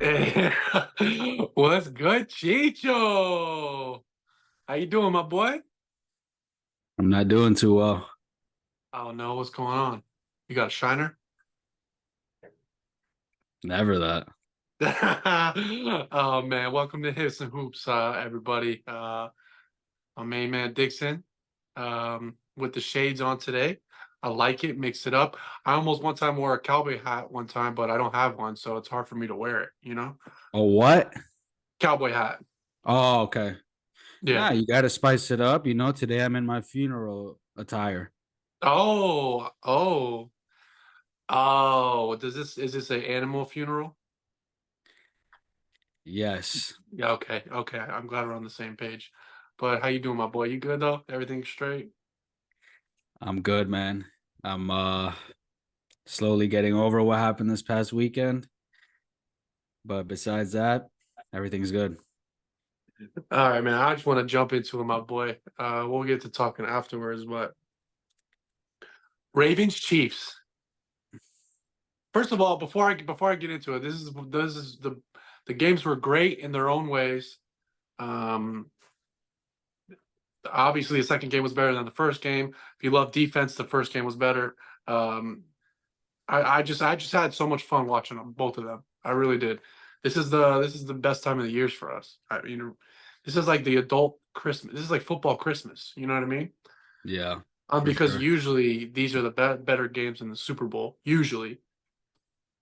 Hey, what's good, Chicho? How you doing, my boy? I'm not doing too well. I don't know what's going on. You got a shiner? Never that. Oh man, welcome to Hips and Hoops, everybody. My main man Dixon, with the shades on today. I like it, mix it up. I almost one time wore a cowboy hat one time, but I don't have one, so it's hard for me to wear it, you know? Oh, what? Cowboy hat. Oh, okay. Yeah. Nah, you got to spice it up. Today I'm in my funeral attire. Oh. Oh, is this an animal funeral? Yes, Yeah, okay. I'm glad we're on the same page. But how you doing, my boy? You good though? Everything straight? I'm good, man. I'm slowly getting over what happened this past weekend. But besides that, everything's good. All right, man. I just want to jump into it, my boy. We'll get to talking afterwards, but Ravens Chiefs. First of all, before I get into it, this is the games were great in their own ways. Um, Obviously the second game was better than the first game. If you love defense, the first game was better. Um, I just had so much fun watching them, both of them. I really did. This is the best time of the years for us. This is like the adult Christmas. This is like football Christmas. You know what I mean? Yeah, for Because sure. usually these are the better games in the Super Bowl. Usually,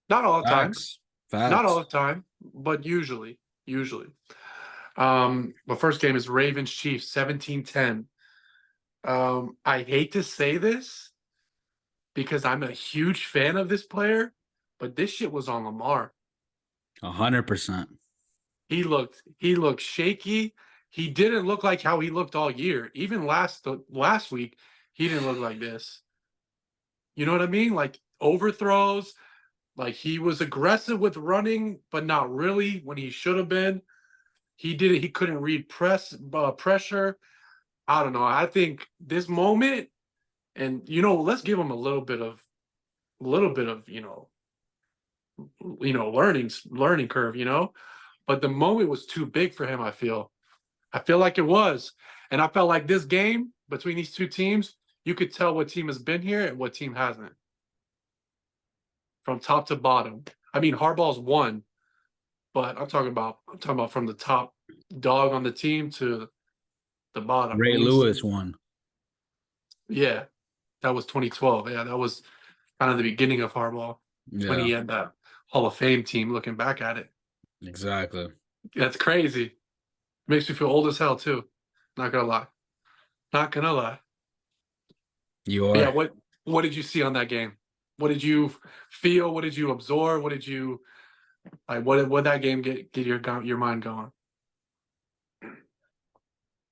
not all the time, Facts. not all Facts. the time, but usually. The first game is Ravens Chiefs 17-10. I hate to say this because I'm a huge fan of this player, but this shit was on Lamar. 100%. He looked shaky. He didn't look like how he looked all year. Even last week, he didn't look like this. You know what I mean? Like overthrows, like he was aggressive with running, but not really when he should have been. He couldn't read pressure. I don't know. I think this moment, and let's give him a little bit of learning curve, but the moment was too big for him. I feel like it was, and I felt like this game between these two teams, you could tell what team has been here and what team hasn't, from top to bottom. I mean, Harbaugh's won, but I'm talking about from the top dog on the team to the bottom. Ray Lewis won. Yeah, that was 2012. Yeah, that was kind of the beginning of Harbaugh when Yeah, he had that Hall of Fame team. Looking back at it, exactly. that's crazy. Makes me feel old as hell too. Not gonna lie. Not gonna lie. You But yeah, are. what did you see on that game? What did you feel? What did you absorb? What did you like? What that game get your mind going?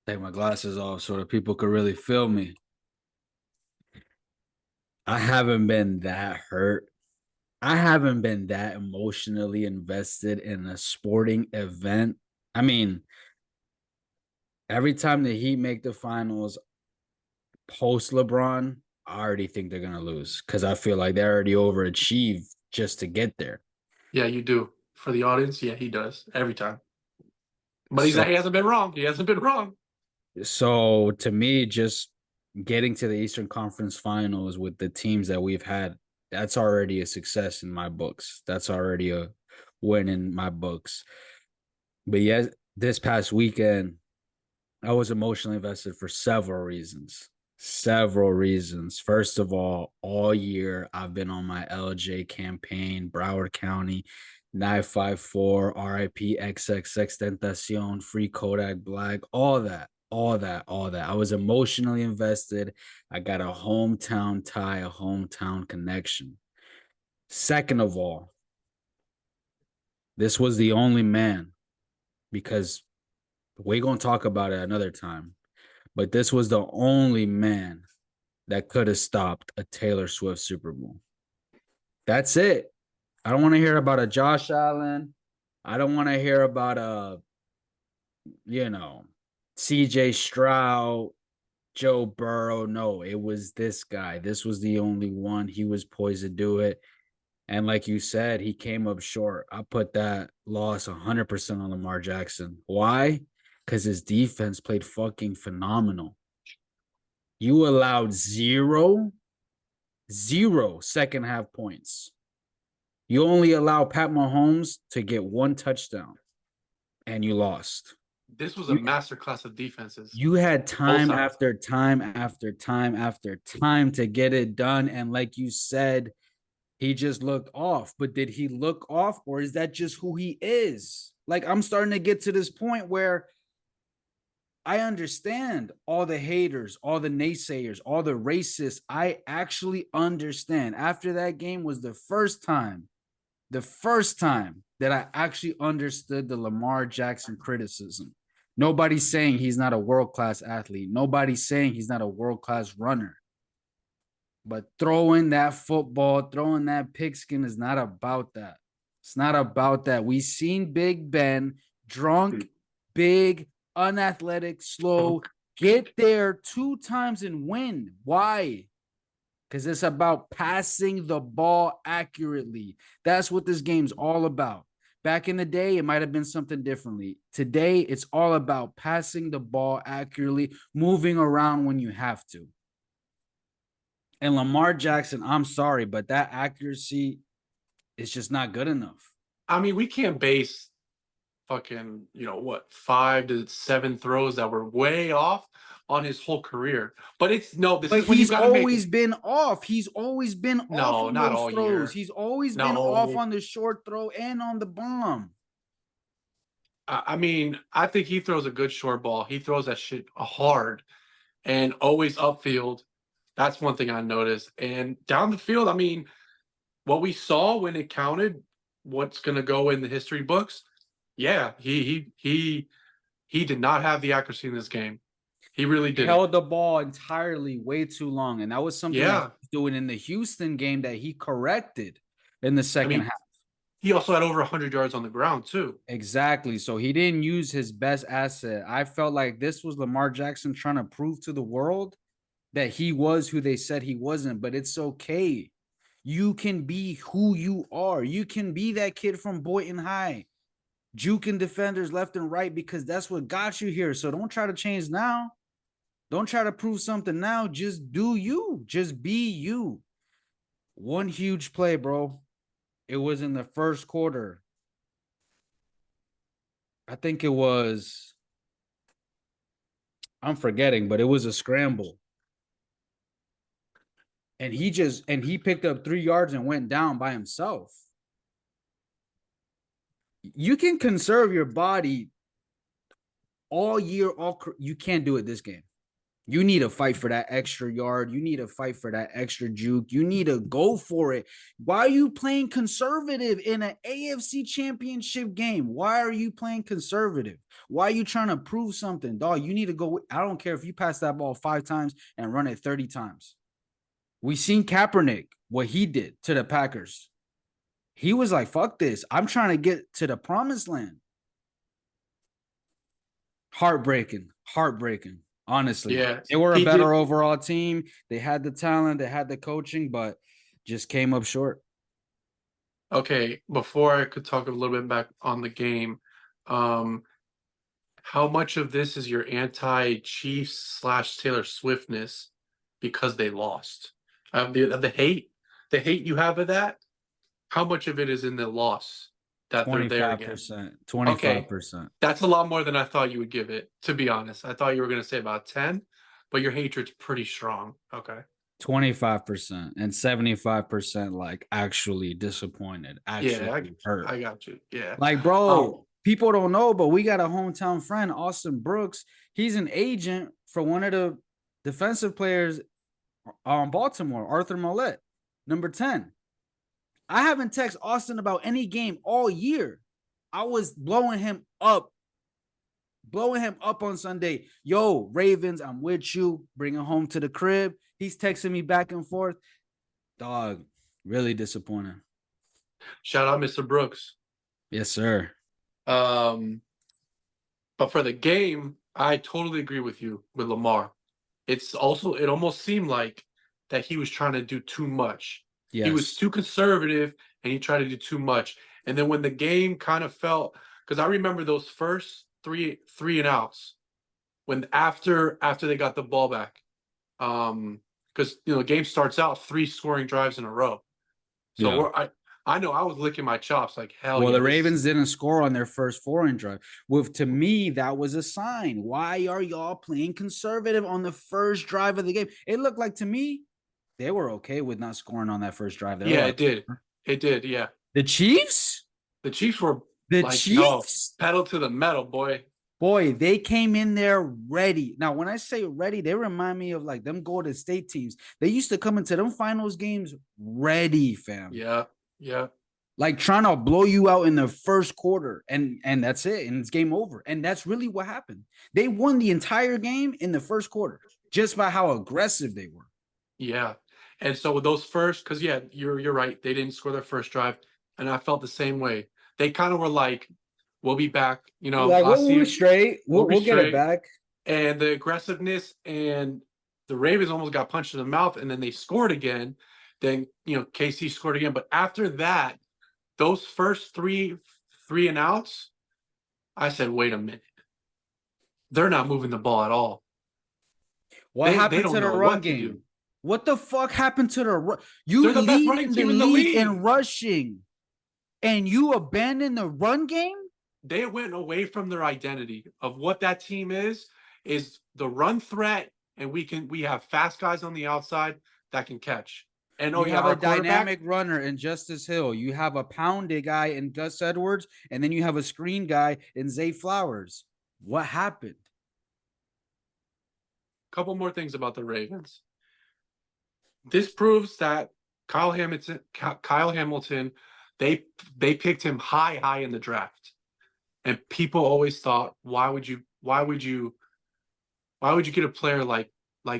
Take my glasses off so that people could really feel me. I haven't been that hurt. I haven't been that emotionally invested in a sporting event. I mean, every time the Heat make the finals post LeBron, I already think they're gonna lose because I feel like they already overachieved just to get there. Yeah, you do. For the audience, yeah, he does every time. But he So, hasn't been wrong. He hasn't been wrong. so to me, just getting to the Eastern Conference Finals with the teams that we've had, that's already a success in my books. That's already a win in my books. But yes, this past weekend, I was emotionally invested for several reasons. Several reasons. First of all year I've been on my LJ campaign, Broward County, 954, RIP XXX Tentacion, Free Kodak Black, all that. I was emotionally invested. I got a hometown tie, a hometown connection. Second of all, this was the only man because we're going to talk about it another time. But this was the only man that could have stopped a Taylor Swift Super Bowl. That's it. I don't want to hear about a Josh Allen. I don't want to hear about you know, CJ Stroud, Joe Burrow. No, it was this guy. This was the only one. He was poised to do it. And like you said, he came up short. I put that loss 100% on Lamar Jackson. Why? Because his defense played fucking phenomenal. You allowed zero second half points. You only allow Pat Mahomes to get one touchdown, and you lost. This was a You, masterclass of defenses. you had Both time sides. after time after time after time to get it done. And like you said, he just looked off. But did he look off, or is that just who he is? Like, I'm starting to get to this point where I understand all the haters, all the naysayers, all the racists. I actually understand. After that game was the first time that I actually understood the Lamar Jackson criticism. Nobody's saying he's not a world-class athlete. Nobody's saying he's not a world-class runner. But throwing that football, throwing that pigskin is not about that. It's not about that. We seen Big Ben drunk, big, unathletic, slow, get there 2 times and win. Why? Because it's about passing the ball accurately. That's what this game's all about. Back in the day, it might have been something differently. Today, it's all about passing the ball accurately, moving around when you have to. And Lamar Jackson, I'm sorry, but that accuracy is just not good enough. I mean, we can't base fucking, 5 to 7 throws that were way off on his whole career. But this But is when you he's got to make always it. been off. He's always been off No, on not those all throws. year. He's always been off No. on the short throw and on the bomb. I mean, I think he throws a good short ball. He throws that shit hard and always upfield. That's one thing I noticed. And down the field, I mean, what we saw when it counted, what's going to go in the history books. Yeah, he did not have the accuracy in this game. He really He didn't. held the ball entirely way too long. And that was something that he Yeah. was doing in the Houston game that he corrected in the I second mean, half. he also had over 100 yards on the ground too. Exactly. So he didn't use his best asset. I felt like this was Lamar Jackson trying to prove to the world that he was who they said he wasn't, but it's okay. You can be who you are. You can be that kid from Boynton High, juking defenders left and right because that's what got you here. So don't try to change now. Don't try to prove something now. Just do you. Just be you. One huge play, bro. It was in the first quarter. I think it was, I'm forgetting, but it was a scramble. And he picked up 3 yards and went down by himself. You can conserve your body all year, you can't do it this game. You need to fight for that extra yard. You need to fight for that extra juke. You need to go for it. Why are you playing conservative in an AFC championship game? Why are you playing conservative? Why are you trying to prove something? Dog, you need to go. I don't care if you pass that ball 5 times and run it 30 times. We seen Kaepernick, what he did to the Packers. He was like, fuck this. I'm trying to get to the promised land. Heartbreaking. Honestly, Yeah, they were a he better did. overall team. They had the talent, they had the coaching, but just came up short. Okay, before I could talk a little bit back on the game, um, how much of this is your anti-Chiefs slash Taylor Swiftness because they lost? The hate you have of that. How much of it is in the loss that they're there again? 25%. Okay, 25%. that's a lot more than I thought you would give it. To be honest, I thought you were going to say about 10, but your hatred's pretty strong. Okay. 25% and 75% like actually disappointed, Yeah, actually hurt. I got you. Yeah. Like, bro, people don't know, but we got a hometown friend, Austin Brooks. He's an agent for one of the defensive players on Baltimore, Arthur Mollett, number 10. I haven't texted Austin about any game all year. I was blowing him up on Sunday. Yo, Ravens, I'm with you. Bring him home to the crib. He's texting me back and forth. Dog, really disappointing. Shout out Mr. Brooks. Yes, sir. But for the game, I totally agree with you with Lamar. It almost seemed like that he was trying to do too much. Yes. He was too conservative and he tried to do too much. And then when the game kind of felt, because I remember those first three and outs when after they got the ball back, because the game starts out 3 scoring drives in a row. So Yeah. I know I was licking my chops like hell. Well, Yeah, the Ravens didn't score on their first 4 drive. To me, that was a sign. Why are y'all playing conservative on the first drive of the game? It looked like to me they were okay with not scoring on that first drive. They were yeah, like, it did. Yeah, the Chiefs? the Chiefs were The like, no, Chiefs? pedal to the metal, boy. Boy, they came in there ready. Now, when I say ready, they remind me of like them Golden State teams. They used to come into them finals games ready, fam. Yeah, yeah. Like trying to blow you out in the first quarter, and that's it, and it's game over. And that's really what happened. They won the entire game in the first quarter just by how aggressive they were. Yeah. And so with those first, because yeah, you're right. They didn't score their first drive, and I felt the same way. They kind of were like, "We'll be back." Like I'll we'll see be you. straight. We'll be We'll get it straight. back. And the aggressiveness and the Ravens almost got punched in the mouth, and then they scored again. Then KC scored again. But after that, those first three and outs, I said, "Wait a minute, they're not moving the ball at all. What They happened to don't the know run what to do. game? What the fuck happened to the run? You They're the best lead running in the team in the league in league. rushing, and you abandon the run game? They went away from their identity of what that team is the run threat, and we have fast guys on the outside that can catch. And You oh yeah, have a our quarterback, dynamic runner in Justice Hill. You have a pounded guy in Gus Edwards, and then you have a screen guy in Zay Flowers. What happened? couple more things about the Ravens. This proves that Kyle Hamilton, they picked him high in the draft. And people always thought, why would you get a player like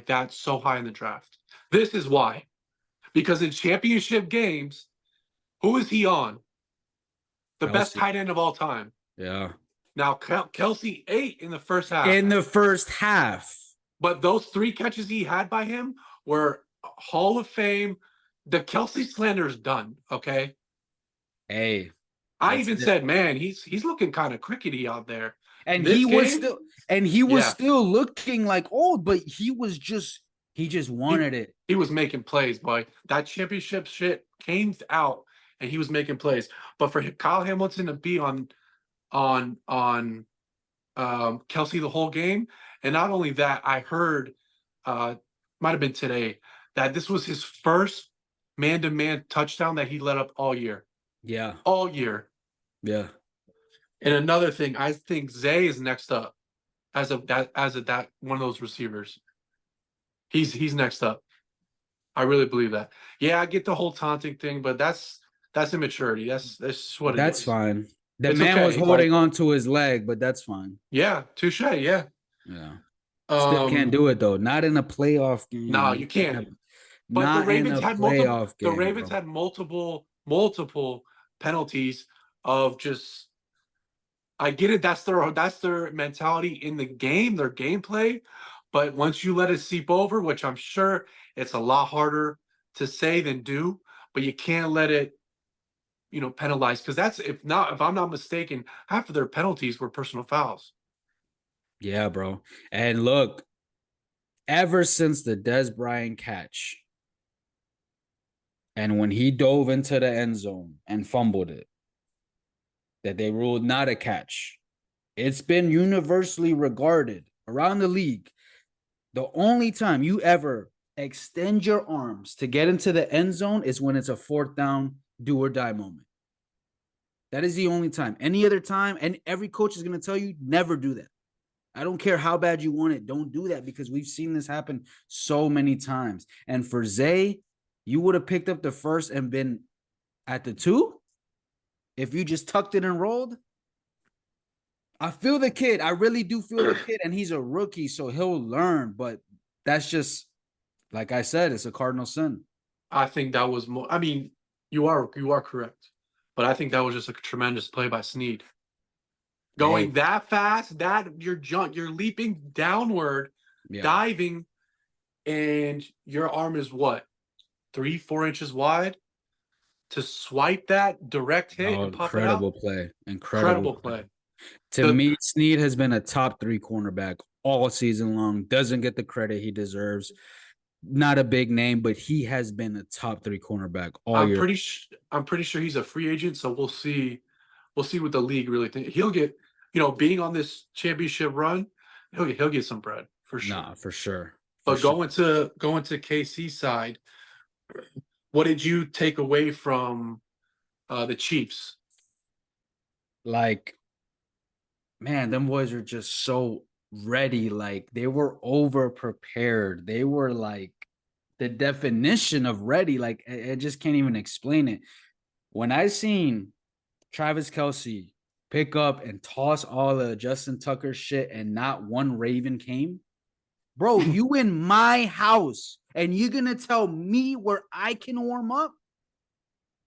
that so high in the draft? This is why. Because in championship games, who is he on? The best Kelsey. tight end of all time. Yeah. Now, Kelsey ate in the first half. In the first half. But those 3 catches he had by him were Hall of Fame. The Kelsey slander is done, okay? Hey. I even said, man, he's looking kind of crickety out there. And This he was game, still still looking like old, but he just wanted it. He was making plays, boy. That championship shit came out, and he was making plays. But for Kyle Hamilton to be on Kelsey the whole game, and not only that, I heard might have been today that this was his first man-to-man touchdown that he let up all year. Yeah. All year. Yeah. And another thing, I think Zay is next up as of that one of those receivers. He's next up. I really believe that. Yeah, I get the whole taunting thing, but that's immaturity. That's what it is. That's fine. The It's man okay. was holding on to his leg, but that's fine. Yeah, touche. Yeah. Yeah. Still can't do it though. Not in a playoff game. No, you can't. But Not in a playoff game. The Ravens had multiple penalties of just. I get it. That's their mentality in the game, their gameplay. But once you let it seep over, which I'm sure it's a lot harder to say than do, but you can't let it, penalize, because that's if I'm not mistaken, half of their penalties were personal fouls. Yeah, bro. And look, ever since the Des Bryant catch, and when he dove into the end zone and fumbled it, that they ruled not a catch, it's been universally regarded around the league. The only time you ever extend your arms to get into the end zone is when it's a 4th down, do or die moment. That is the only time. Any other time, and every coach is going to tell you, never do that. I don't care how bad you want it. Don't do that, because we've seen this happen so many times. And for Zay, you would have picked up the first and been at the 2 if you just tucked it and rolled. I feel the kid. I really do feel the kid, and he's a rookie, so he'll learn. But that's just, like I said, it's a cardinal sin. I think that was more. I mean, you are correct, but I think that was just a tremendous play by Snead. Going that fast, that you're leaping downward, diving, and your arm is what, 3-4 inches wide. to swipe that direct hit Oh, and pop it out. incredible play. Incredible Incredible play. play. To The me, Snead has been a top 3 cornerback all season long. Doesn't get the credit he deserves. Not a big name, but he has been a top 3 cornerback all year. I'm pretty sure he's a free agent, so we'll see. We'll see what the league really thinks. He'll get, you know, being on this championship run, he'll get some bread for sure. Nah, for sure. For But sure. going to KC side, what did you take away from the Chiefs? Like, man, them boys are just so ready. Like, they were over prepared. They were like the definition of ready. Like, I just can't even explain it. When I seen Travis Kelce pick up and toss all the Justin Tucker shit and not one Raven came, bro, you in my house and you're gonna tell me where I can warm up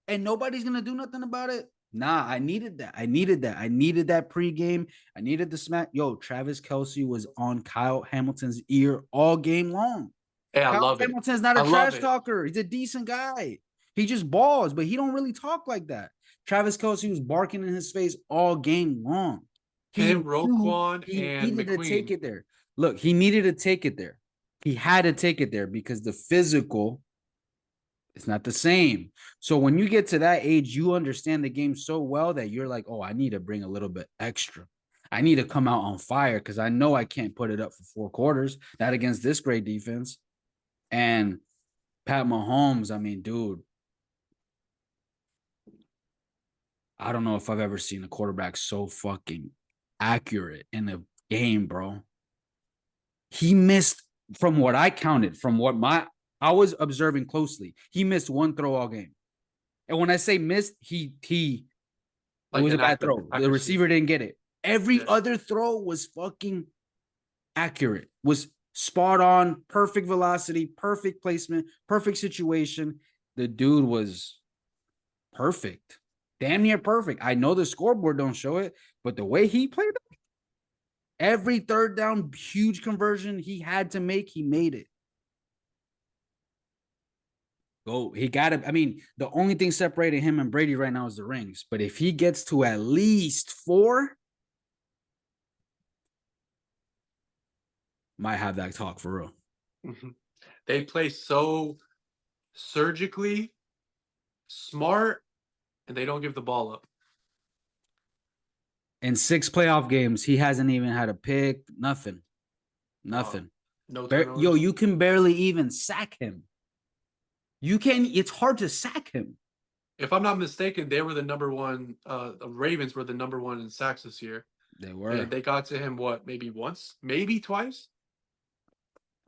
and nobody's gonna do nothing about it? Nah, I needed that. I needed that. I needed that pregame. I needed the smack. Yo, Travis Kelce was on Kyle Hamilton's ear all game long. Hey, I Kyle love it. Hamilton's not I a love trash it. talker. He's a decent guy. He just balls, but he don't really talk like that. Travis Kelce was barking in his face all game long. He Him, knew Roquan, he and needed to take McQueen. it there. Look, he needed to take it there. He had to take it there because the physical is not the same. So when you get to that age, you understand the game so well that you're like, oh, I need to bring a little bit extra. I need to come out on fire because I know I can't put it up for 4 quarters, not against this great defense. And Pat Mahomes, I mean, dude, I don't know if I've ever seen a quarterback so fucking accurate in a game, bro. He missed, from what I counted, from what I was observing closely, he missed one throw all game. And when I say missed, it Like was a bad inaccurate throw. The accuracy. receiver didn't get it. Every Yeah. other throw was fucking accurate, was spot on, perfect velocity, perfect placement, perfect situation. The dude was perfect, damn near perfect. I know the scoreboard don't show it, but the way he played, every third down, huge conversion he had to make, he made it. Go, he got it. I mean, the only thing separating him and Brady right now is the rings. But if he gets to at least 4, might have that talk for real. Mhm. They play so surgically smart, and they don't give the ball up. In 6 playoff games, he hasn't even had a pick, nothing. Nothing. No Yo, turnovers. you can barely even sack him. It's hard to sack him. If I'm not mistaken, they were the number one. The Ravens were the number one in sacks this year, They were. and they got to him what? Maybe once, maybe twice,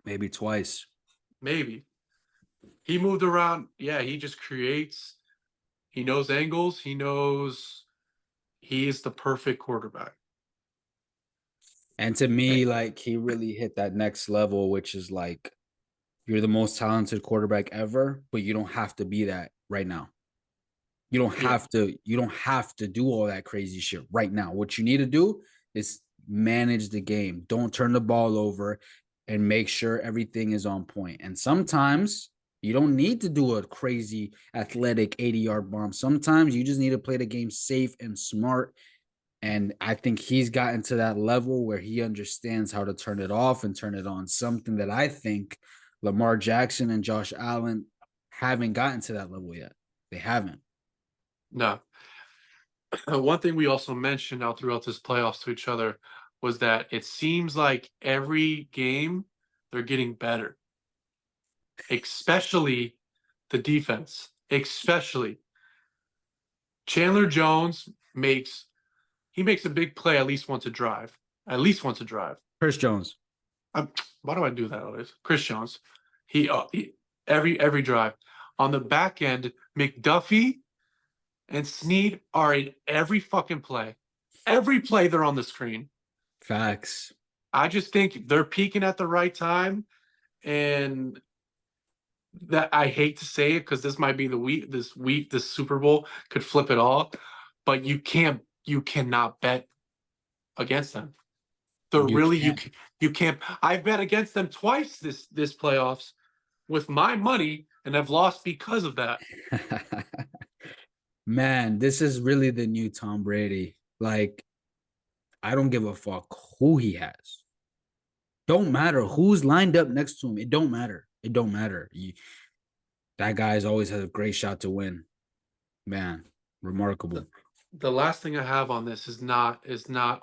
Maybe twice. maybe. He moved around. Yeah, he just creates. He knows angles. He knows he is the perfect quarterback. And to Eh, me, like, he really hit that next level, which is like, you're the most talented quarterback ever, but you don't have to be that right now. Yeah, You don't have to do all that crazy shit right now. What you need to do is manage the game. Don't turn the ball over and make sure everything is on point. And sometimes you don't need to do a crazy athletic 80-yard bomb. Sometimes you just need to play the game safe and smart. And I think he's gotten to that level where he understands how to turn it off and turn it on. Something that I think Lamar Jackson and Josh Allen haven't gotten to that level yet. They haven't. no. One thing we also mentioned now throughout this playoffs to each other was that it seems like every game they're getting better, especially the defense. Especially Chandler Jones makes a big play at least once a drive. At least once a drive. Chris Jones. Why do I do that always? Chris Jones. He every drive. On the back end, McDuffie and Snead are in every fucking play. Every play they're on the screen. Facts. I just think they're peaking at the right time, and that I hate to say it because this might be the week. This Super Bowl could flip it all, but you cannot bet against them. They're You really can't. you can't. I've bet against them twice this playoffs with my money, and I've lost because of that. Man, this is really the new Tom Brady. Like, I don't give a fuck who he has. Don't matter who's lined up next to him. It don't matter. It don't matter. That guy's always has a great shot to win. Man, remarkable. The last thing I have on this is not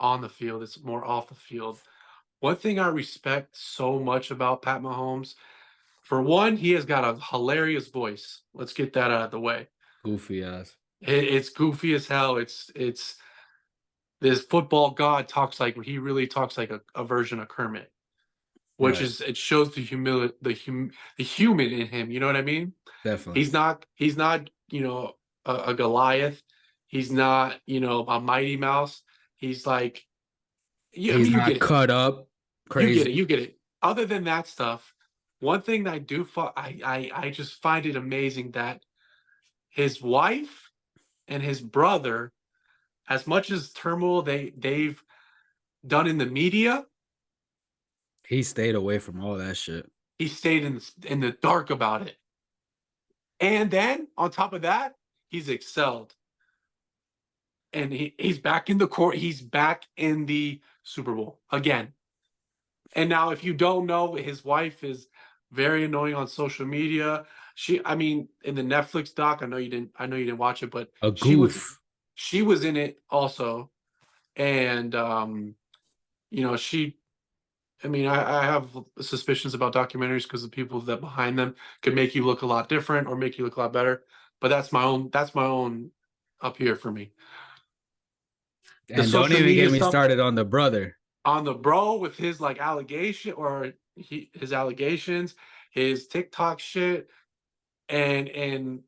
on the field, it's more off the field. One thing I respect so much about Pat Mahomes, for one, he has got a hilarious voice. Let's get that out of the way. Goofy ass. It's goofy as hell. It's this football god talks like he really talks like a version of Kermit, which Right. is it shows the humility, the human in him. You know what I mean? Definitely. He's not a Goliath. He's not a Mighty Mouse. He's like, yeah, I He's mean, you not get it. cut up You get crazy. it. You get it. Other than that stuff, one thing that I do, I just find it amazing that his wife and his brother, as much as turmoil they've done in the media, He stayed away from all that shit. he stayed in the dark about it. And then on top of that, he's excelled. And he's back in the court. He's back in the Super Bowl again. And now, if you don't know, his wife is very annoying on social media. I mean, in the Netflix doc, I know you didn't watch it, but A she was goof. she was in it also. And she. I mean, I have suspicions about documentaries because the people that behind them could make you look a lot different or make you look a lot better. But that's my own. That's my own up here for me. The And don't social even media get me stuff started on the brother. on the bro with his like allegation or his allegations, his TikTok shit, and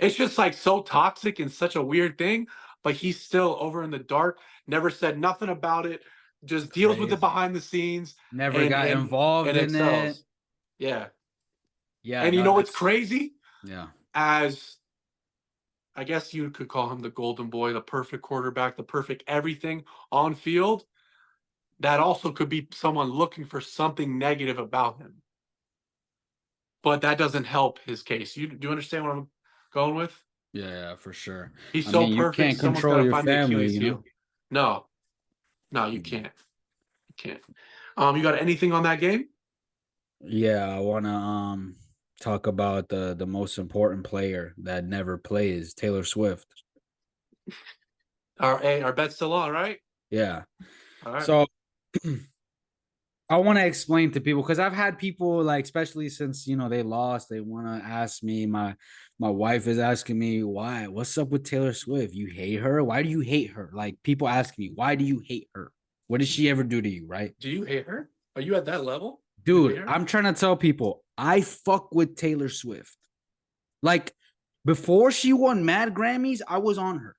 it's just like so toxic and such a weird thing. But he's still over in the dark. Never said nothing about it. Just deals with it Crazy. behind the scenes Never and got and involved and in it. excels. Yeah. Yeah, And you no, know what's that's crazy? yeah. As I guess you could call him the golden boy, the perfect quarterback, the perfect everything on field. That also could be someone looking for something negative about him. But that doesn't help his case. Do you understand what I'm going with? Yeah, for sure. He's I so mean, you perfect. can't Someone's got control to your find the family, Achilles you know? heel. No, no, you Mm. can't. You can't. You got anything on that game? Yeah, I wanna talk about the most important player that never plays, Taylor Swift. Our bet's still on, right? Yeah. All right. So I want to explain to people because I've had people like, especially since they lost, they want to ask me. My wife is asking me why. What's up with Taylor Swift? You hate her? Why do you hate her? Like people ask me, why do you hate her? What did she ever do to you? Right, Do you hate her? Are you at that level? You hate dude. her? I'm trying to tell people I fuck with Taylor Swift. Like before she won Mad Grammys, I was on her.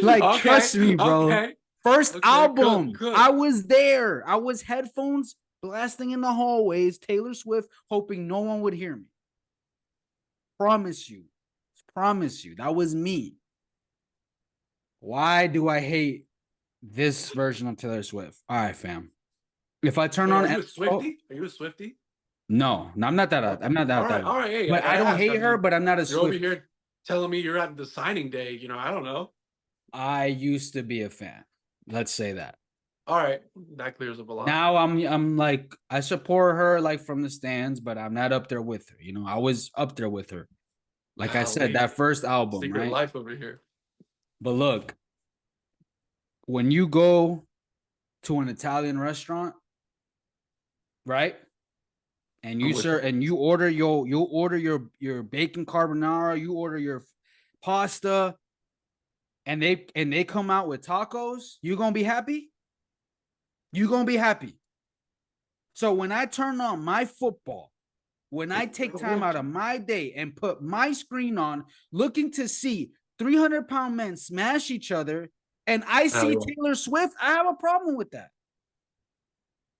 Like Okay. trust me, bro. Okay. First Okay. Good. album, Good. I was there. I was headphones blasting in the hallways, Taylor Swift, hoping no one would hear me. Promise you. Promise you. That was me. Why do I hate this version of Taylor Swift? All right, fam. If I turn Wait, on are you a NFL, Swiftie? Are you a Swiftie? no, I'm not that. Okay. I'm not All that right. that way. All right. Hey, I But I gotta don't ask. I hate her, mean, but I'm not a you're over Swift. here telling me you're at the signing day. I don't know. I used to be a fan. Let's say that. All right. That clears up a lot. Now I'm like I support her like from the stands, but I'm not up there with her. I was up there with her. Like I said, Golly. that first album, Secret right? life over here. But look, when you go to an Italian restaurant, right? And I'm you with sir you. and you order your bacon carbonara, you order your pasta, and they come out with tacos, you gonna be happy? You gonna be happy. So when I turn on my football, when I take time out of my day and put my screen on, looking to see 300-pound men smash each other, and I Hell see yeah. Taylor Swift, I have a problem with that.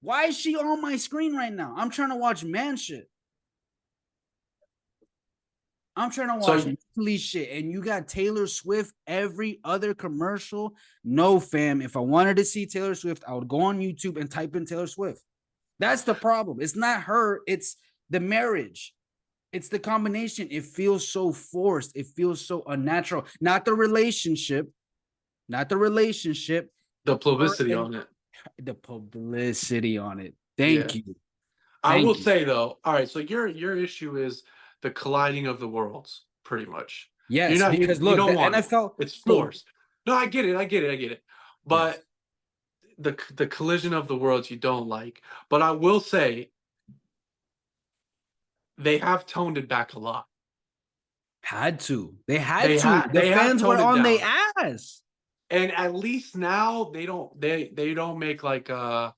Why is she on my screen right now? I'm trying to watch man shit. I'm trying to watch So police shit, and you got Taylor Swift every other commercial. No, fam. If I wanted to see Taylor Swift, I would go on YouTube and type in Taylor Swift. That's the problem. It's not her, it's the marriage. It's the combination. It feels so forced. It feels so unnatural. Not the relationship. Not the relationship. The Her publicity and on it. the publicity on it. Yeah. Thank you. I will Thank you. say though, all right, so your issue is the colliding of the worlds, pretty much. You're Yes, not because you look, don't the want it. NFL. It's Look, forced. No, I get it. I get it. I get it. yes, But the collision of the worlds you don't like. But I will say they have toned it back a lot. had to. They had to. The They have fans were toned it on their down. ass. And at least now they don't make like a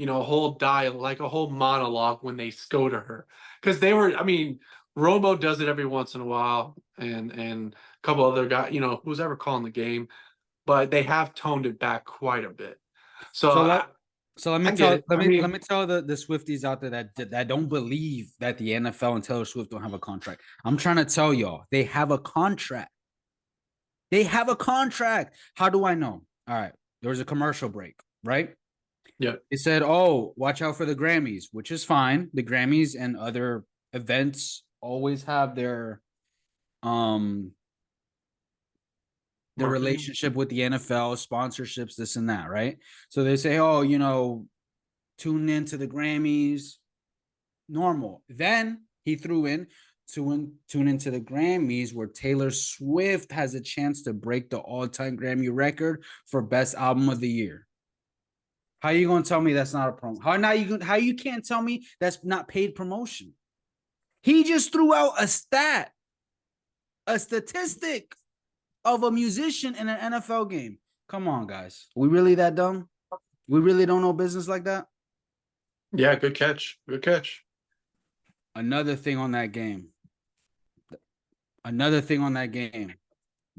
whole like a whole monologue when they go to her. Because they were, I mean, Romo does it every once in a while, and a couple other guys, who's ever calling the game, but they have toned it back quite a bit. So So I, let me I get tell it. I mean, let me tell the Swifties out there that don't believe that the NFL and Taylor Swift don't have a contract. I'm trying to tell y'all they have a contract. They have a contract. How do I know? All right, there was a commercial break, right? yeah, It said, "Oh, watch out for the Grammys," which is fine. The Grammys and other events always have their marketing. relationship with the NFL, sponsorships, this and that, right? So they say, "Oh, tune into the Grammys." Normal. Then he threw in tune into the Grammys, where Taylor Swift has a chance to break the all-time Grammy record for best album of the year. How you gonna tell me that's not a promo? How you can't tell me that's not paid promotion? He just threw out a statistic of a musician in an NFL game. Come on, guys. We really that dumb? We really don't know business like that? Yeah, good catch. Good catch. Another thing on that game. Another thing on that game.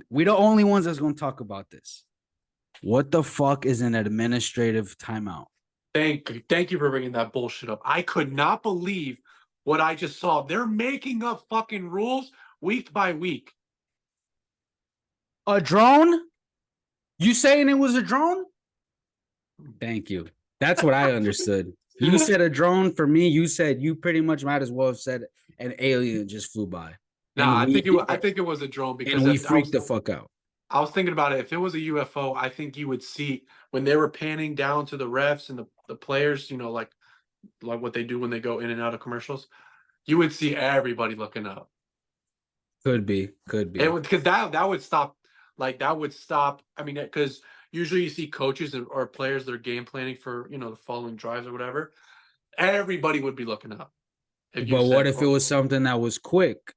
We the only ones that's gonna talk about this. What the fuck is an administrative timeout? Thank you for bringing that bullshit up. I could not believe what I just saw. They're making up fucking rules week by week. A drone? You saying it was a drone? Thank you. That's what I understood. You said a drone. For me, you said you pretty much might as well have said an alien just flew by. Nah, And I think it was a drone and because we if freaked the fuck out. I was thinking about it. If it was a UFO, I think you would see when they were panning down to the refs and the players, like what they do when they go in and out of commercials, you would see everybody looking up. Could be, could be. It would because that would stop, like that would stop. I mean, because usually you see coaches or players that are game planning for the following drives or whatever. Everybody would be looking up if you But what said, if it was something that was quick?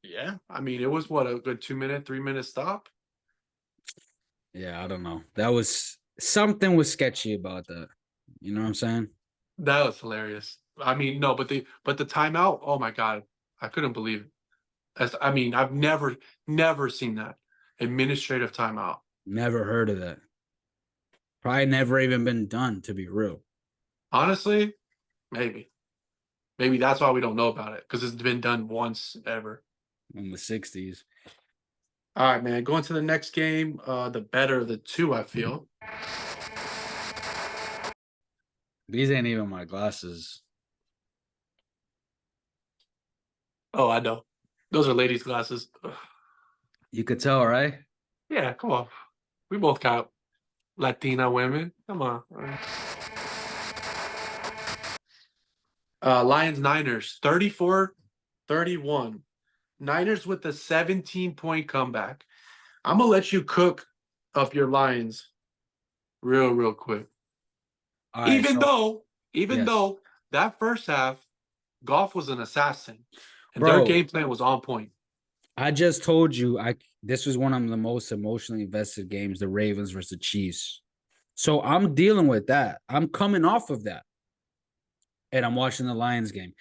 yeah. I mean, it was what, a good 2 minute, 3 minute stop. Yeah, I don't know. That was something was sketchy about that. You know what I'm saying? That was hilarious. I mean, no, but the timeout. Oh my god, I couldn't believe it. I mean, I've never seen that administrative timeout. Never heard of that. Probably never even been done, to be real. Honestly, maybe that's why we don't know about it because it's been done once ever. In the 60s. All right, man. Going to the next game. The better of the two, I feel. These ain't even my glasses. Oh, I know. Those are ladies' glasses. Ugh. You could tell, right? Yeah, come on. We both got Latina women. Come on. Lions Niners 34-31. Niners with a 17-point comeback. I'm gonna let you cook up your Lions real quick. All right. Even Yes. though that first half, Goff was an assassin, and their Bro, game plan was on point. I just told you this was one of the most emotionally invested games, the Ravens versus the Chiefs. So I'm dealing with that. I'm coming off of that. And I'm watching the Lions game.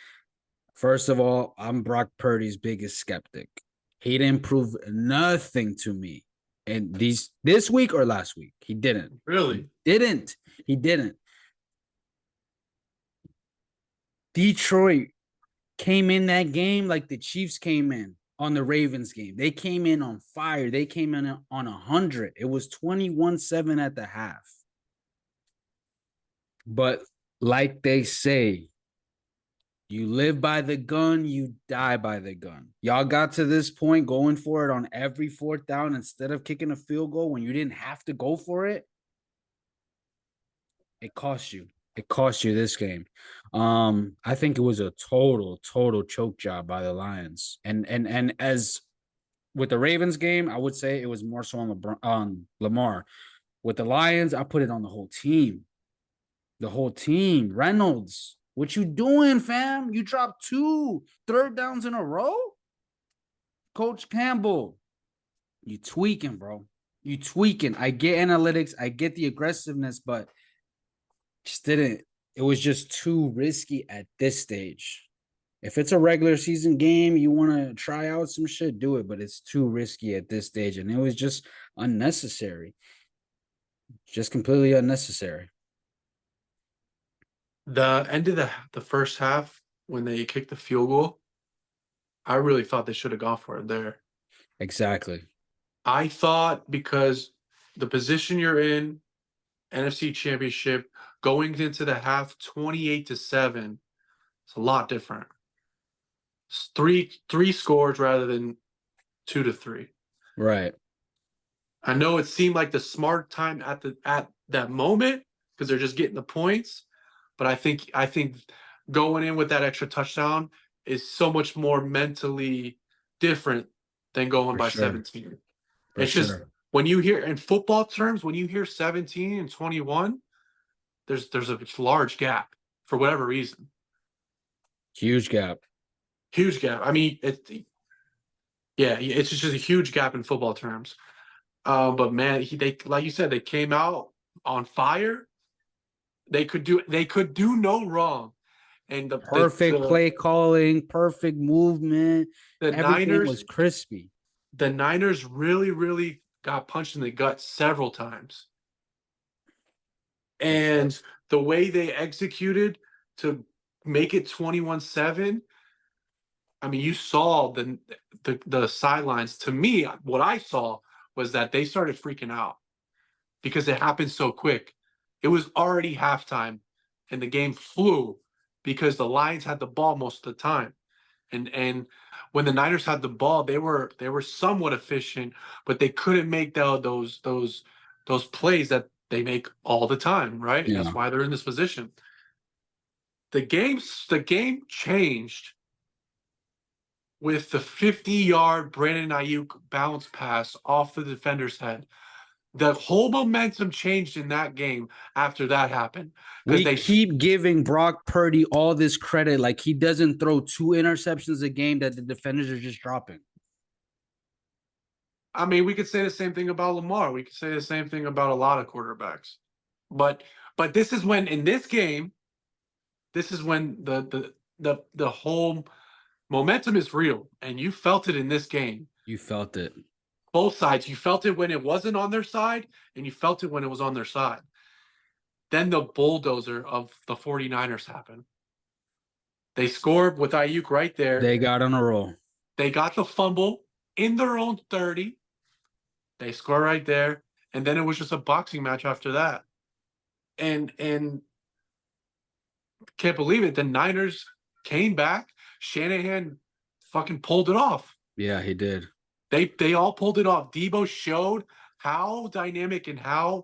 First of all, I'm Brock Purdy's biggest skeptic. He didn't prove nothing to me. And this week or last week, he didn't. Really? He didn't. Detroit came in that game like the Chiefs came in on the Ravens game. They came in on fire. They came in on 100. It was 21-7 at the half. But like they say, You live by the gun, you die by the gun. Y'all got to this point going for it on every fourth down instead of kicking a field goal when you didn't have to go for it. It cost you. It cost you this game. I think it was a total choke job by the Lions. And as with the Ravens game, I would say it was more so on Lamar. With the Lions, I put it on the whole team. The whole team. Reynolds, what you doing, fam? You dropped 2 third downs in a row? Coach Campbell, you tweaking, bro. You tweaking. I get analytics. I get the aggressiveness, but just didn't. It was just too risky at this stage. If it's a regular season game, you want to try out some shit, do it, but it's too risky at this stage. And it was just unnecessary. Just completely unnecessary. The end of the first half when they kicked the field goal, I really thought they should have gone for it there. Exactly. I thought because the position you're in, NFC Championship, going into the half 28-7, it's a lot different. It's three scores rather than 2-3. Right. I know it seemed like the smart time at that moment because they're just getting the points, but I think going in with that extra touchdown is so much more mentally different than going For by sure. 17. For It's just sure. when you hear in football terms, when you hear 17 and 21, there's a large gap for whatever reason. Huge gap. Huge gap. I mean, it's just a huge gap in football terms. But man, they like you said, they came out on fire. They could do no wrong. And Perfect play calling, perfect movement. the Everything Niners was crispy. the Niners really, really got punched in the gut several times. And the way they executed to make it 21-7, I mean, you saw the sidelines. To me, what I saw was that they started freaking out because it happened so quick. It was already halftime, and the game flew because the Lions had the ball most of the time. And when the Niners had the ball, they were somewhat efficient, but they couldn't make those plays that they make all the time, right? Yeah. That's why they're in this position. The game changed with the 50-yard Brandon Ayuk bounce pass off the defender's head. The whole momentum changed in that game after that happened because We keep giving Brock Purdy all this credit like he doesn't throw 2 interceptions a game that the defenders are just dropping. I mean, we could say the same thing about Lamar. We could say the same thing about a lot of quarterbacks. But this is when in this game, this is when the whole momentum is real, and you felt it in this game. You felt it. Both sides. You felt it when it wasn't on their side, and you felt it when it was on their side. Then the bulldozer of the 49ers happened. They scored with Ayuk right there. They got on a roll. They got the fumble in their own 30. They score right there. And then it was just a boxing match after that. And can't believe it. The Niners came back. Shanahan fucking pulled it off. Yeah, he did. They all pulled it off. Debo showed how dynamic and how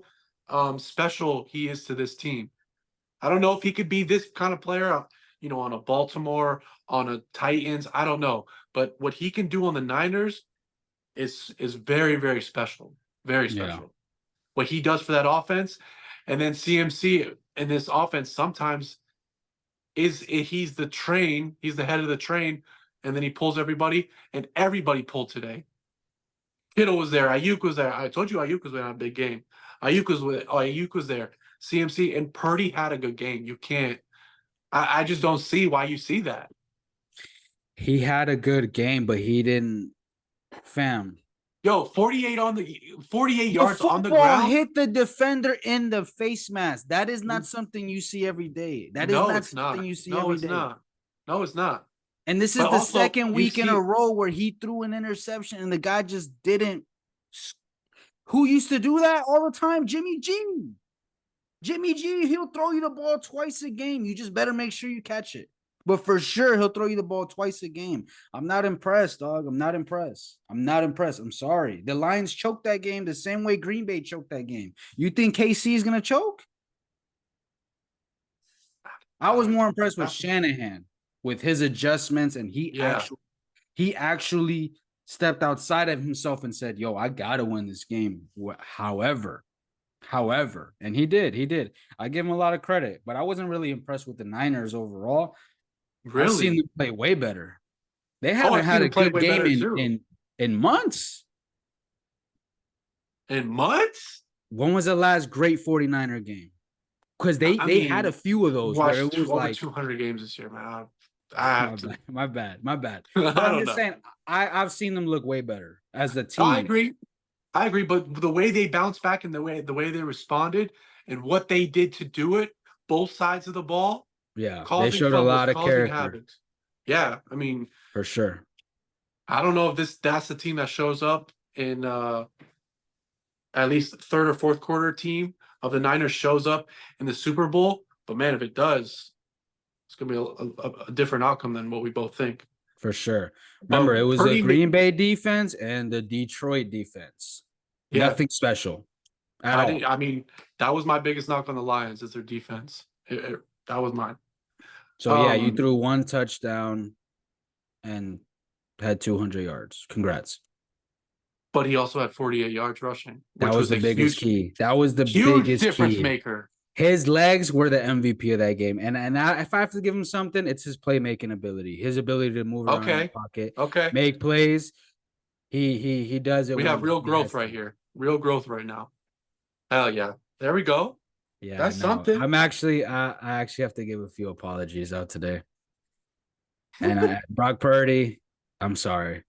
special he is to this team. I don't know if he could be this kind of player, on a Baltimore, on a Titans. I don't know. But what he can do on the Niners is very, very special. Very special. Yeah. What he does for that offense. And then CMC in this offense sometimes he's the train. He's the head of the train. And then he pulls everybody. And everybody pulled today. Kittle was there. Ayuk was there. I told you Ayuk was in a big game. Ayuk was there. CMC and Purdy had a good game. You can't. I just don't see why you see that. He had a good game, but he didn't. Fam. Yo, 48 yards on the Football ground. hit the defender in the face mask. That is not something you see every day. That is not something you see every day. No, it's not. And this is But the also, second week in a row where he threw an interception and the guy just didn't. Who used to do that all the time? Jimmy G. Jimmy G, he'll throw you the ball twice a game. You just better make sure you catch it. But for sure, he'll throw you the ball twice a game. I'm not impressed, dog. I'm not impressed. I'm not impressed. I'm sorry. The Lions choked that game the same way Green Bay choked that game. You think KC is going to choke? I was more impressed with Shanahan with his adjustments, and Yeah, he actually stepped outside of himself and said, "Yo, I gotta win this game." However, and he did. He did. I give him a lot of credit, but I wasn't really impressed with the Niners overall. I've seen really. them play way better. They Oh, haven't I've seen had a him play good way game better too. in months. In months? When was the last great 49er game? Because I they had a mean, few of those where it watched was over like 200 games this year, man. I have my to. bad, my bad, my bad. But I I'm don't just know. saying I've seen them look way better as a I team. agree. I agree, but the way they bounced back and the way they responded and what they did to do it, both sides of the ball, Yeah, they causing showed a fumbles, lot of causing character havoc. Yeah, I mean, for sure. I don't know if that's the team that shows up in at least third or fourth quarter team of the Niners shows up in the Super Bowl. But man, if it does, it's gonna be a different outcome than what we both think. For sure. Remember, it But was the Purdy, Green Bay defense and the Detroit defense. yeah, Nothing special at I didn't. all. I mean, that was my biggest knock on the Lions is their defense. That was mine. So yeah, you Um, threw one touchdown and had 200 yards. Congrats. but he also had 48 yards rushing, That which was was the a biggest huge, key. That was the huge biggest difference key. maker. His legs were the MVP of that game. If I have to give him something, it's his playmaking ability. His ability to move around in the Okay, pocket, okay, make plays. He does it we have when real he growth has right to. here. Real growth right now. Hell yeah, there we go. Yeah, That's no. something. I actually have to give a few apologies out today. And Brock Purdy, I'm sorry.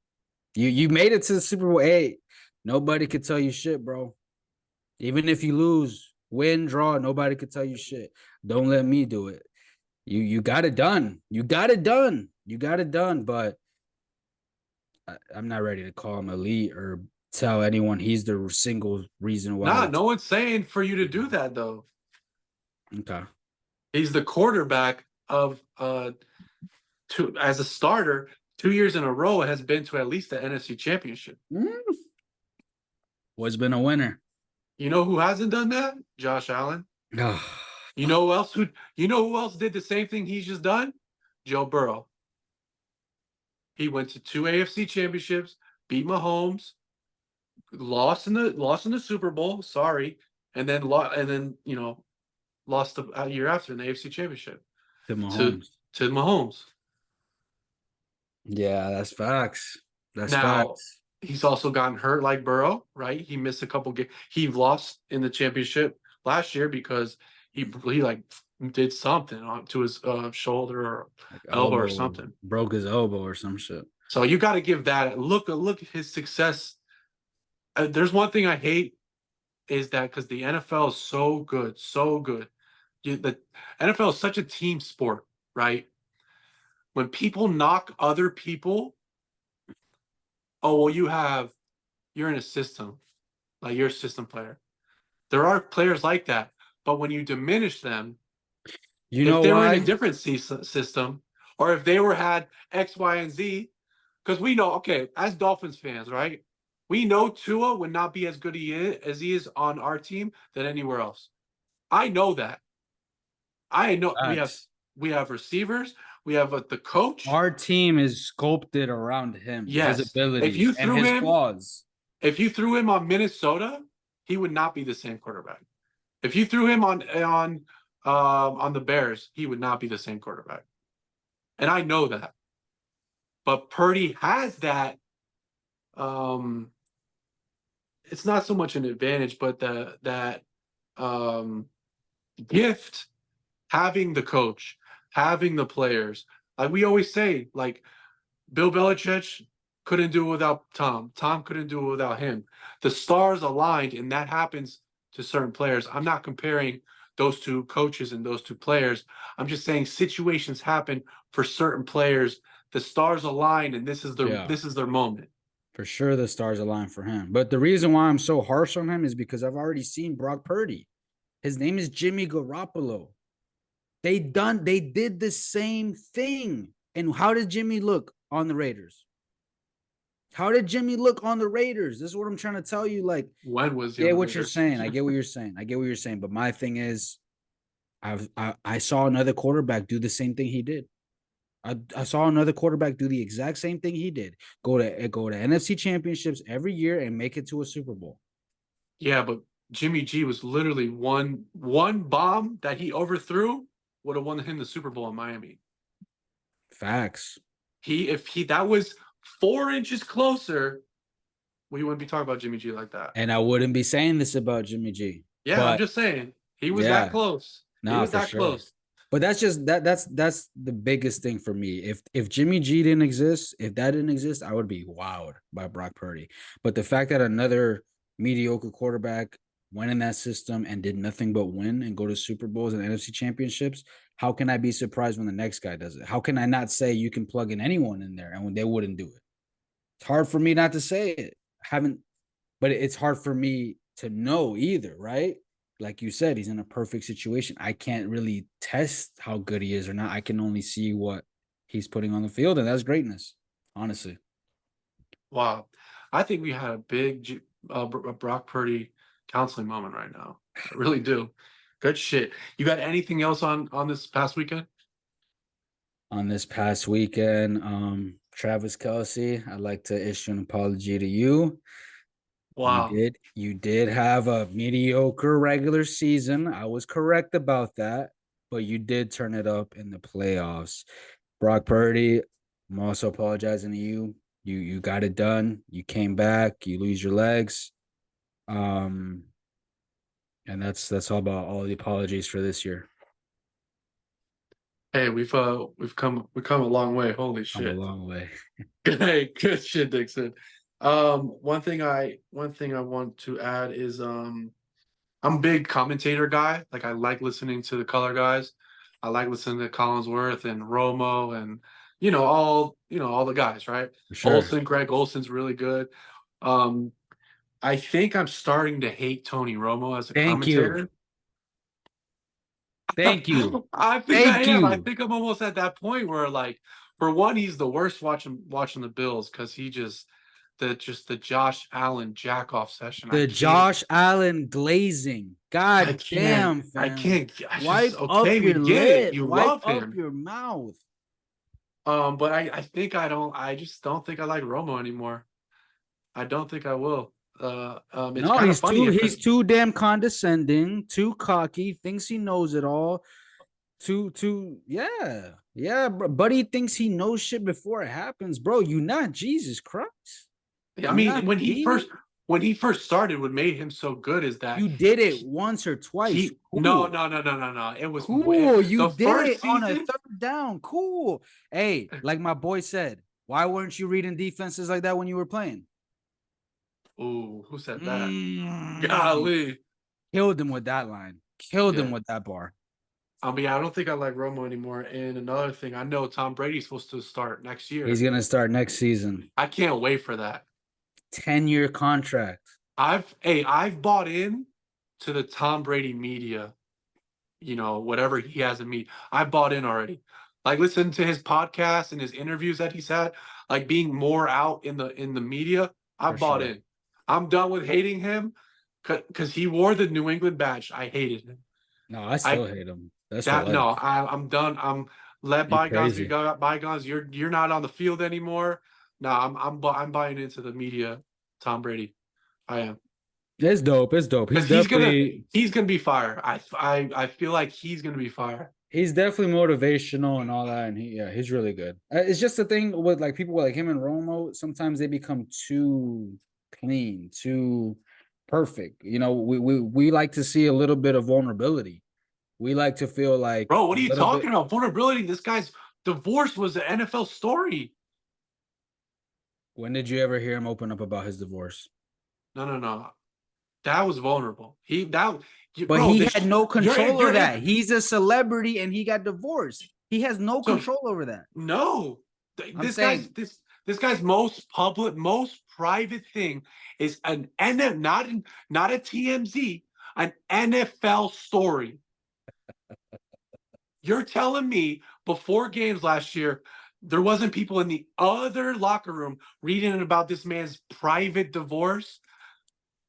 You made it to the Super Bowl 8. Nobody could tell you shit, bro. Even if you lose, win, draw, nobody could tell you shit. Don't let me do it. You got it done. You got it done. You got it done. But I'm not ready to call him elite or tell anyone he's the single reason why Nah, the no one's saying for you to do that though. okay. He's the quarterback of two as a starter. 2 years in a row has been to at least the NFC Championship. What's been a winner? You know who hasn't done that? Josh Allen. You know who else? You know who else did the same thing he's just done? Joe Burrow. He went to two AFC championships, beat Mahomes, lost in the Super Bowl. Sorry, and then lost the year after in the AFC championship to to Mahomes. to Mahomes. Yeah, that's facts. That's Now facts. he's also gotten hurt like Burrow, right? He missed a couple games. He lost in the championship last year because he like did something to his shoulder or Like elbow or elbow something. broke his elbow or some shit. So you got to give that look at his success. There's one thing I hate is that because the NFL is so good, so good. The NFL is such a team sport, right? When people knock other people, oh well, you're in a system, like you're a system player. There are players like that, but when you diminish them, You if know they were in a why? different system, or if they were had X, Y, and Z, because we know, okay, as Dolphins fans, right? We know Tua would not be as good as he is on our team than anywhere else. I know that. I know Facts. we have receivers, we have the coach. Our team is sculpted around him, his Yes, abilities and his flaws. if you threw him on Minnesota, he would not be the same quarterback. If you threw him on the Bears, he would not be the same quarterback. And I know that. But Purdy has that. Um, it's not so much an advantage, but that um, gift having the coach, having the players. Like we always say, like Bill Belichick couldn't do it without Tom. Tom couldn't do it without him. The stars aligned, and that happens to certain players. I'm not comparing those two coaches and those two players. I'm just saying situations happen for certain players. The stars align, and Yeah, this is their moment. for sure the stars align for him. But the reason why I'm so harsh on him is because I've already seen Brock Purdy. His name is Jimmy Garoppolo. They did the same thing. And how did Jimmy look on the Raiders? How did Jimmy look on the Raiders? This is what I'm trying to tell you. Like, When was he on get the what you're Raiders? saying. I get what you're saying. I get what you're saying. But my thing is, I saw another quarterback do the same thing he did. I saw another quarterback do the exact same thing he did. Go to NFC championships every year and make it to a Super Bowl. Yeah, but Jimmy G was literally one bomb that he overthrew would have won him the Super Bowl in Miami. Facts. If he that was 4 inches closer, we wouldn't be talking about Jimmy G like that. And I wouldn't be saying this about Jimmy G. Yeah, I'm But just saying he was that yeah, close. He nah, was for that sure. close. But that's just that's the biggest thing for me. If Jimmy G didn't exist, if that didn't exist, I would be wowed by Brock Purdy. But the fact that another mediocre quarterback went in that system and did nothing but win and go to Super Bowls and NFC championships, how can I be surprised when the next guy does it? How can I not say you can plug in anyone in there and when they wouldn't do it? It's hard for me not to say it. Haven't, but it's hard for me to know either, right? Like you said, he's in a perfect situation. I can't really test how good he is or not. I can only see what he's putting on the field, and that's greatness, honestly. Wow, I think we had a big Brock Purdy counseling moment right now. I really do. Good shit. You got anything else on this past weekend? On this past weekend, Travis Kelsey, I'd like to issue an apology to you. Wow. You did have a mediocre regular season. I was correct about that, but you did turn it up in the playoffs. Brock Purdy, I'm also apologizing to you. You got it done. You came back. You lose your legs. Um, and that's all about all the apologies for this year. Hey, we've come a long way. Holy Come a shit. long way. Hey, good shit, Dixon. One thing I want to add is I'm a big commentator guy. Like I like listening to the color guys. I like listening to Collinsworth and Romo and all the guys, right? For sure. Greg Olson's really good. Um, I think I'm starting to hate Tony Romo as a Thank you. commentator. Thank you. I think I Thank am. I you. think I'm almost at that point where, like, for one, he's the worst watching the Bills because he just the Josh Allen jack off session. The Josh Allen glazing. I God can't, damn, I fam. can't. I just Wipe okay, up we your get it. lip. You Wipe love up him. your mouth. But I think I don't. I just don't think I like Romo anymore. I don't think I will. It's No, kind of funny he's because too damn condescending, too cocky, thinks he knows it all. Too yeah. Yeah, bro. Buddy thinks he knows shit before it happens. Bro, you not Jesus Christ. I You mean not me. when he first started, what made him so good is that You did it once or twice. no, Cool. no, no, no, no, no. It was Cool. You the did first it on a season. third down. Cool. Hey, like my boy said, why weren't you reading defenses like that when you were playing? Ooh, who said that? Mm. Golly. Killed him with that line. Killed him Yeah. with that bar. I mean, I don't think I like Romo anymore. And another thing, I know Tom Brady's supposed to start next He's year. gonna start next season. I can't wait for that. 10-year contract. I've bought in to the Tom Brady media, whatever he has in me. I bought in already. Like listen to his podcast and his interviews that he's had, like being more out in the media. I For bought sure. in. I'm done with hating him because he wore the New England badge. I hated him. No, I I still hate him. That's for that life. no, I'm done. Let You bygones be crazy. bygones. You're not on the field anymore. No, I'm buying into the media, Tom Brady. I am. It's dope. It's dope. Because he's gonna be fire. I feel like he's gonna be fire. He's definitely motivational and all that, and he's really good. It's just the thing with like people like him and Romo. Sometimes they become too clean, too perfect. We like to see a little bit of vulnerability. We like to feel like Bro, what a are you little bit. talking about? Vulnerability. This guy's divorce was an NFL story. When did you ever hear him open up about his divorce? No, no, no. That was vulnerable. But Bro, he this had no control over you're that. He's a celebrity and he got divorced. He has no so control over that. no. I'm This guy's saying this guy's most public, most private thing is an not a TMZ, an NFL story. You're telling me before games last year, there wasn't people in the other locker room reading about this man's private divorce?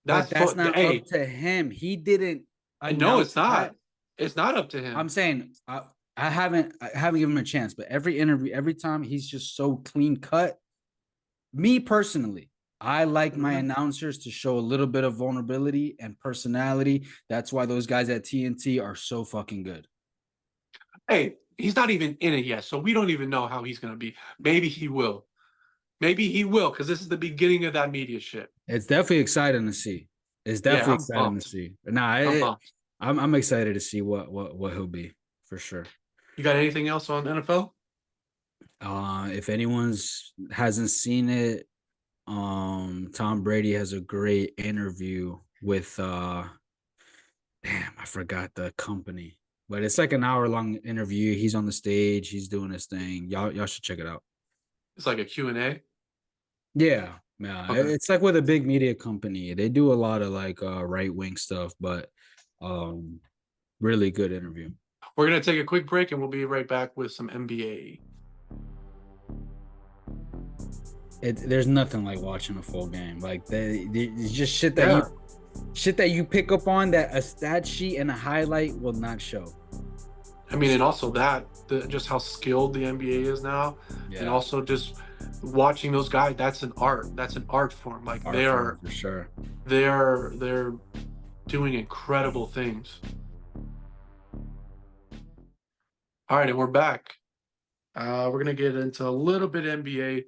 But That's that's not up hey, to him. He didn't no, announce it's not. that. It's not up to I'm him. saying I haven't given him a chance, but every interview, every time he's just so clean cut. Me personally, I like my Mhm. announcers to show a little bit of vulnerability and personality. That's why those guys at TNT are so fucking good. Hey, he's not even in it yet, so we don't even know how he's gonna be. Maybe he will. Maybe he will, because this is the beginning of that media shit. It's definitely exciting to see. It's Yeah, definitely I'm exciting to pumped. see. Nah, I'm pumped. I'm excited to see what he'll be for sure. You got anything else on NFL? If anyone's hasn't seen it, Tom Brady has a great interview with damn, I forgot the company. But it's like an hour long interview. He's on the stage, he's doing his thing. Y'all should check it out. It's like a Q&A? Yeah. Yeah, Okay. it's like with a big media company. They do a lot of like right wing stuff, but um really good interview. We're gonna take a quick break and we'll be right back with some NBA. There's nothing like watching a full game. Like it's just Yeah. shit that you pick up on that a stat sheet and a highlight will not show. I mean, and also just how skilled the NBA is now, and Yeah, also just watching those guys, that's an art. That's an art form. Like art form for sure. they're doing incredible things. All right, and we're back. We're gonna get into a little bit NBA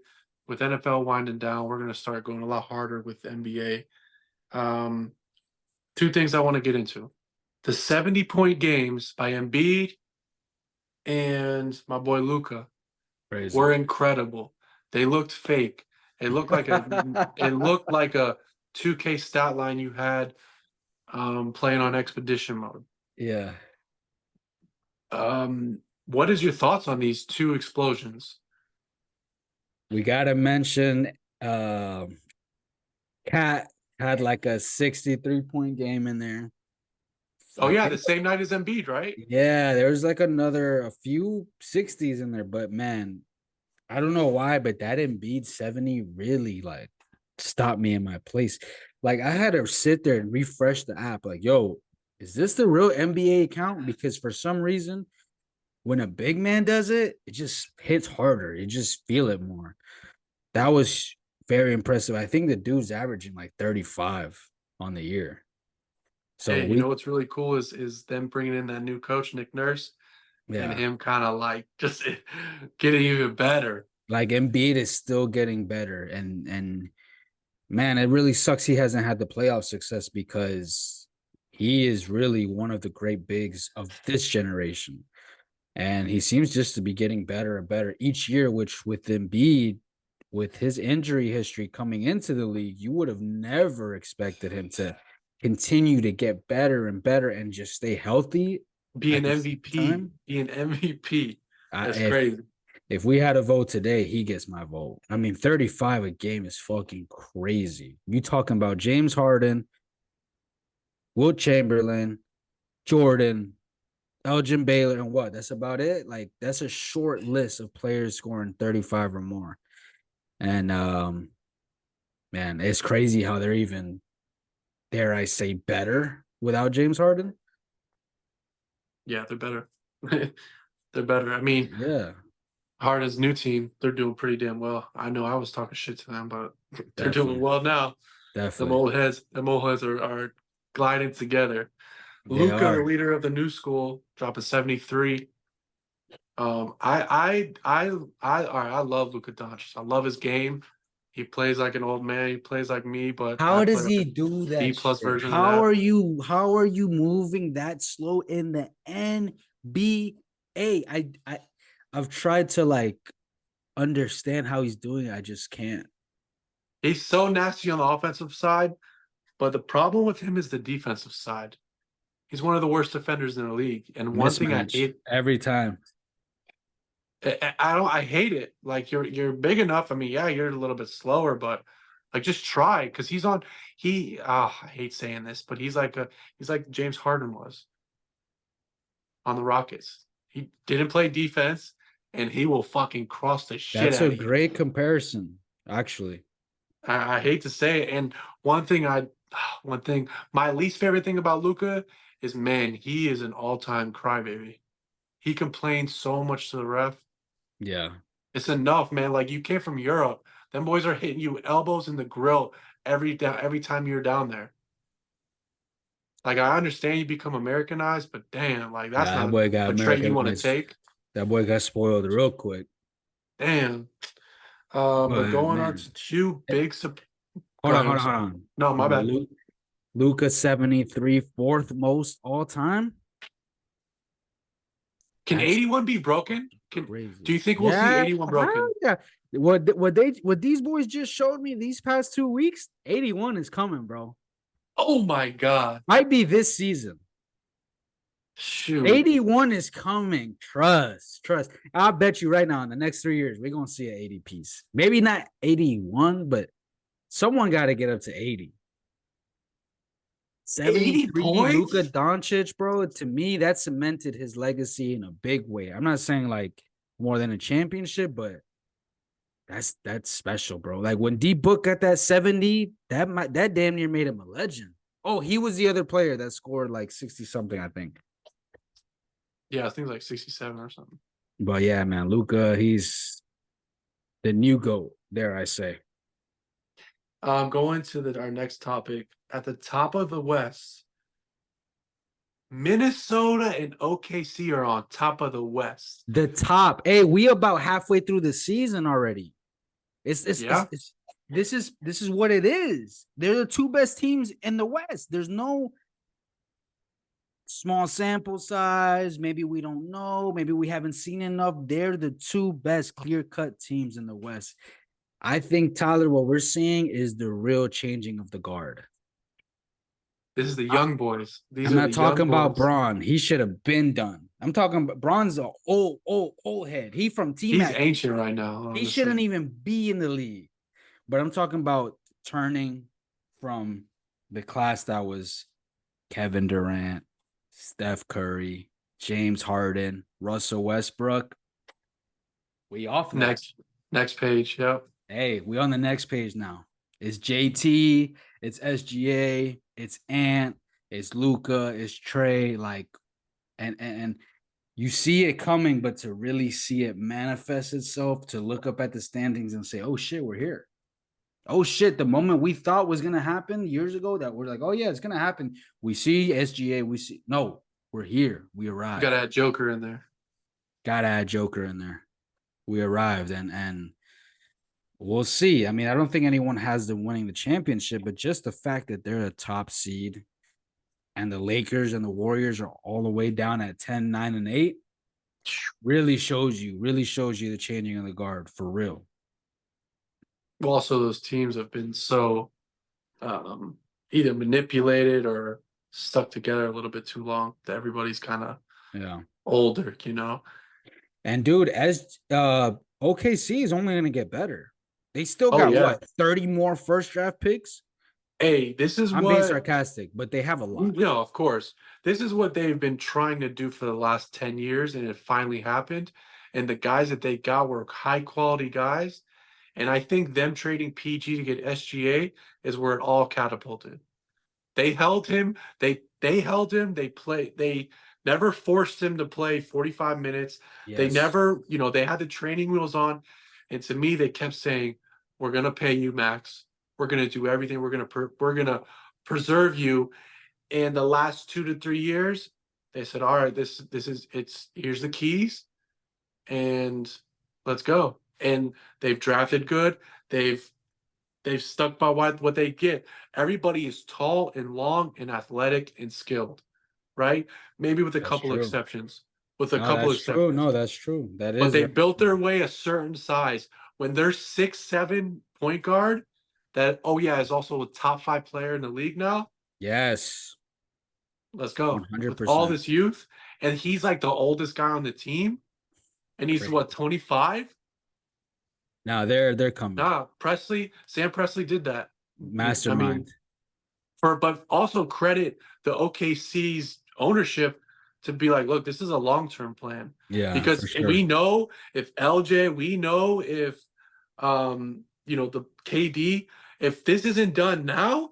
with NFL winding down. We're gonna start going a lot harder with NBA. Two things I want to get into: the 70-point games by Embiid and my boy Luka Crazy. were incredible. They looked fake. It looked like a 2K stat line you had playing on expedition mode. Yeah. What is your thoughts on these two explosions? We gotta mention Cat had like a 63-point game in there. Oh I yeah, think the same night as Embiid, right? yeah, there's like a few 60s in there, but man, I don't know why, but that Embiid 70 really like stopped me in my place. Like I had to sit there and refresh the app. Like, yo, is this the real NBA account? Because for some reason, when a big man does it, it just hits harder. You just feel it more. That was very impressive. I think the dude's averaging like 35 on the year. So Hey, you know we, what's really cool is them bringing in that new coach, Nick Nurse, and yeah, him kind of like just getting even better. like Embiid is still getting better, and man, it really sucks he hasn't had the playoff success because he is really one of the great bigs of this generation. And he seems just to be getting better and better each year, which with Embiid, with his injury history coming into the league, you would have never expected him to continue to get better and better and just stay healthy Be at an the same MVP. time. Be an MVP. I, That's if crazy. if we had a vote today, he gets my vote. I mean, 35 a game is fucking crazy. You talking about James Harden, Will Chamberlain, Jordan, Elgin Baylor, and what? That's about it. Like that's a short list of players scoring 35 or more. And man, it's crazy how they're even, dare I say, better without James Harden. Yeah, they're better. They're better. I mean, Yeah, Harden's new team, they're doing pretty damn well. I know I was talking shit to them, but they're doing definitely, well now. definitely. Them old heads are gliding together. They Luca, the are. leader of the new school, dropping 73. I love Luka Doncic. I love his game. He plays like an old man. He plays like me, but I How play does like a he do B that plus shit? version of that. How are you moving that slow in the NBA? I've tried to like understand how he's doing it. I just can't. He's so nasty on the offensive side, but the problem with him is the defensive side. He's one of the worst defenders in the league. And one thing I Mismatch hate, every time. I think hate it. Like you're big enough. I mean, yeah, you're a little bit slower, but like just try because I hate saying this, but he's like James Harden was on the Rockets. He didn't play defense, and he will fucking cross the shit That's out a of you. great comparison, actually. I hate to say it, and one thing, my least favorite thing about Luka is, man, he is an all-time crybaby. He complains so much to the ref. Yeah. It's enough, man. Like, you came from Europe. Them boys are hitting you elbows in the grill every time you're down there. Like, I understand you become Americanized, but damn, like that's Nah, that not boy got a trait you want to Americanized. take. That boy got spoiled real quick. Damn. But But going on man, to two eh, big go hold on, ahead, hold I'm on, hold sorry. on. No, my bad. Luca 73, fourth most all time. Can That's 81 be broken? Do crazy. you think we'll see Yeah, 81 hell broken? yeah. What these boys just showed me these past 2 weeks, 81 is coming, bro. Oh my God. Might be this season. Shoot. 81 is coming. Trust. I'll bet you right now in the next 3 years, we're gonna see an 80 piece. Maybe not 81, but someone got to get up to 80. 80 73, Luka points? Doncic, bro. To me, that cemented his legacy in a big way. I'm not saying like more than a championship, but that's special, bro. Like when D Book got that 70, that damn near made him a legend. Oh, he was the other player that scored like 60 something, I think. Yeah, I think like 67 or something. But yeah, man, Luka, he's the new GOAT, dare I say. Going to our next topic. At the top of the West, Minnesota and OKC are on top of the West. The top. Hey, we about halfway through the season already. Yeah. This is what it is. They're the two best teams in the West. There's no small sample size. Maybe we don't know. Maybe we haven't seen enough. They're the two best clear-cut teams in the West. I think, Tyler, what we're seeing is the real changing of the guard. This is the young boys. These I'm are not the young talking about boys. Braun. He should have been done. I'm talking about Braun's a old head. He from T He's Mac. ancient right now, He honestly. shouldn't even be in the league. But I'm talking about turning from the class that was Kevin Durant, Steph Curry, James Harden, Russell Westbrook. We off that. Next page. Yep. Hey, we on the next page now. It's JT, it's SGA, it's Ant, it's Luca, it's Trey. Like, and you see it coming, but to really see it manifest itself, to look up at the standings and say, "Oh shit, we're here." Oh shit, the moment we thought was gonna happen years ago, that we're like, "Oh yeah, it's gonna happen." We see SGA, we see no, we're here. We You arrived. gotta add Joker in there. Gotta add Joker in there. We arrived, and we'll see. I mean, I don't think anyone has them winning the championship, but just the fact that they're a top seed and the Lakers and the Warriors are all the way down at 10, 9, and 8 really shows you the changing of the guard for real. Well, also, those teams have been so either manipulated or stuck together a little bit too long that everybody's kind of Yeah. older, you know? And dude, as OKC is only gonna get better. They still Oh, got yeah. what 30 more first draft picks? Hey, this is I'm being what, sarcastic, but they have a lot. of course. This is what they've been trying to do for the last 10 years, and it finally happened. And the guys that they got were high quality guys. And I think them trading PG to get SGA is where it all catapulted. They held him. They held him. They never forced him to play 45 minutes. They Yes. never, they had the training wheels on. And to me, they kept saying, "We're gonna pay you max. We're gonna do everything. We're gonna preserve you." And the last 2 to 3 years, they said, "All right, this is it's here's the keys, and let's go." And they've drafted good. They've stuck by what they get. Everybody is tall and long and athletic and skilled, right? Maybe with a That's couple true. exceptions. With a No, couple that's true. exceptions. No, that's true. That But is they very built true. their way a certain size. When they're 6'7" point guard, that is also a top 5 player in the league now. Yes. Let's go. With all 100%. this youth. And he's like the oldest guy on the team. And he's Crazy. what, 25? Now they're coming. Nah, Sam Presley did that. I mean, Mastermind. but also credit the OKC's ownership. to be like, look, this is a long-term plan. Yeah, for Because sure. we know if LJ, we know if the KD, if this isn't done now,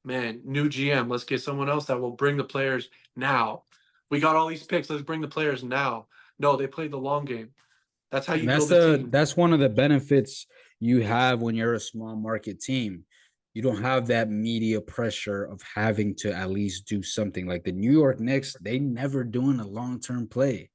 man, new GM, let's get someone else that will bring the players now. We got all these picks, let's bring the players now. No, they played the long game. That's how And you build a team. that's one of the benefits you have when you're a small market team. You don't have that media pressure of having to at least do something. Like the New York Knicks, they never doing a long-term play.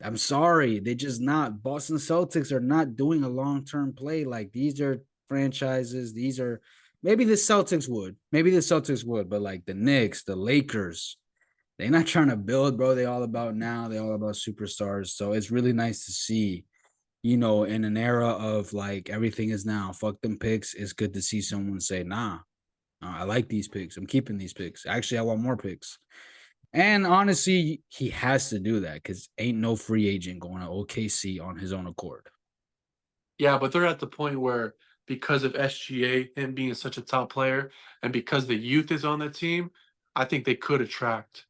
I'm sorry, they just not. Boston Celtics are not doing a long-term play. Like these are franchises. These are maybe the Celtics would. Maybe the Celtics would, but like the Knicks, the Lakers, they're not trying to build, bro. They all about now. They all about superstars. So it's really nice to see, in an era of like everything is now, fuck them picks. It's good to see someone say, nah, I like these picks. I'm keeping these picks. Actually, I want more picks. And honestly, he has to do that because ain't no free agent going to OKC on his own accord. Yeah, but they're at the point where because of SGA, him being such a top player, and because the youth is on the team, I think they could attract.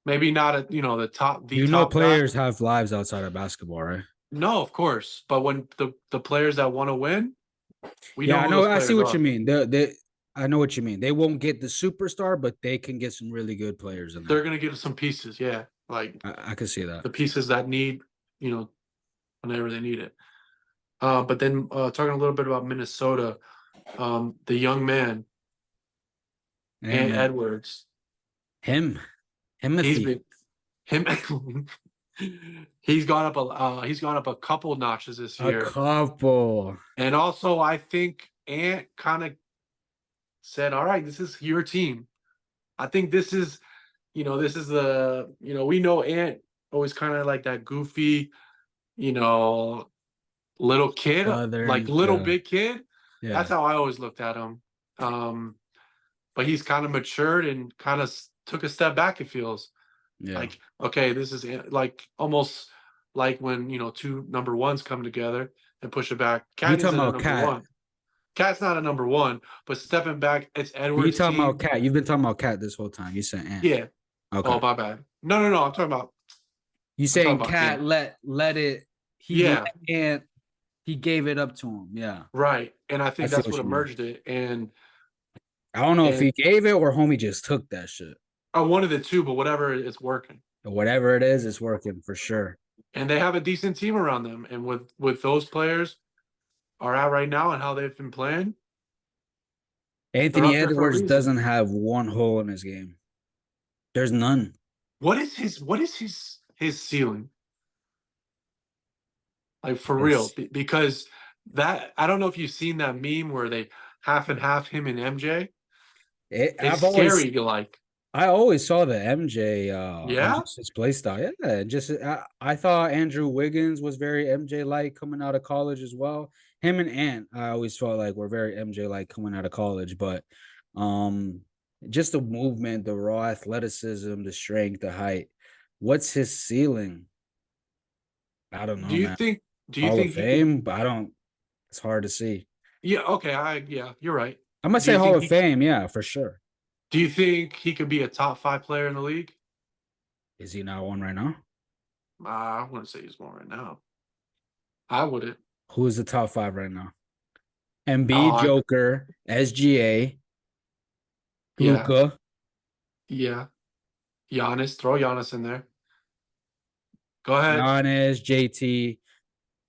Maybe not at the top guy. Players have lives outside of basketball, right? No, of course. But when the players that want to win, we know Yeah, I who know. those I see players what you are. mean. I know what you mean. They won't get the superstar, but they can get some really good players in They're there. gonna give some pieces, yeah. Like I can see that. the pieces that need, you know, whenever they need it. But then talking a little bit about Minnesota, the young man, Ant And Edwards, him, he's Timothy, been him he's gone up a couple notches this a year. couple. And also I think Ant kind of said, all right, this is your team. I think this is we know Ant always kind of like that goofy, you know, little kid, like Southern, little yeah, big kid. That's yeah, how I always looked at him. Um, but he's kind of matured and kind of took a step back. It feels yeah. like okay, this is like almost like when two number ones come together and push it back. You Cat talking isn't a about number Cat? one. Cat's not a number one, but stepping back, it's You Edwards' talking about team. Cat? You've been talking about Cat this whole time. You said Ant. Yeah. Okay. Oh, my bad. No, no, no. You I'm talking saying about Cat Ant. let it he let Yeah, Ant he gave it up to him. Yeah. right. And I I think see that's what what you mean. emerged it. And I don't know if and he gave it or homie just took that shit. I wanted it too, but whatever, it's working. But whatever it is, it's working for sure. And they have a decent team around them. And with those players are out right now and how they've been playing, they're Anthony up there for a Edwards reason. doesn't have one hole in his game. There's none. What is his ceiling? Like for real. It's Because that I don't know if you've seen that meme where they half and half him and MJ. it, It's I've always scary, like, I always saw the MJ and yeah? just his play style. Yeah, just I thought Andrew Wiggins was very MJ like coming out of college as well. Him and Ant, I always felt like were very MJ like coming out of college, but um just the movement, the raw athleticism, the strength, the height. What's his ceiling? I don't Do know, you man. think do you Hall of think he could Fame, but I don't. It's hard to see. yeah, okay, yeah, you're right. I'm gonna Do say you Hall think of he Fame, yeah, for sure. do you think he could be a top five player in the league? Is he not one right now? I wouldn't say he's one right now. I wouldn't. Who is the top five right now? Oh, Embiid, Joker, SGA, yeah, Luka, yeah. Giannis, throw Giannis in there. Go ahead. Giannis, JT.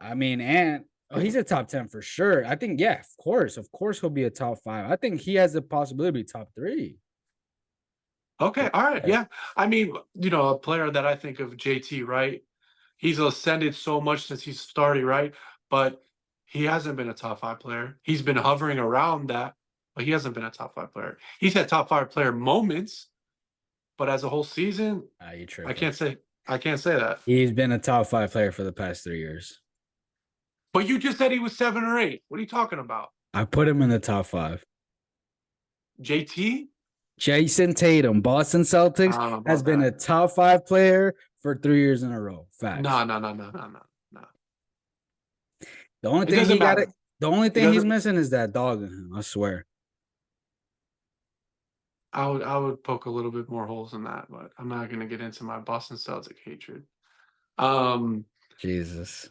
I mean, and he's a top 10 for sure. I think, yeah, of course, he'll be a top five. I think he has the possibility to be top three. Okay, For all right, sure. yeah. I mean, a player that I think of JT, right? He's ascended so much since he started, right? But he hasn't been a top five player. He's been hovering around that, but he hasn't been a top five player. He's had top five player moments, but as a whole season, You I tripping. can't say I can't say that. He's been a top five player for the past 3 years. But you just said he was 7 or 8. What are you talking about? I put him in the top five. JT? Jason Tatum, Boston I Celtics, don't know has about been that. a top five player for 3 years in a row. No, Facts. no, no, no, no, no, no. The only It thing doesn't he got it. matter. The only It thing he's doesn't. missing is that dog in him. I swear. I would poke a little bit more holes in that, but I'm not gonna get into my Boston Celtic hatred. Um, Jesus.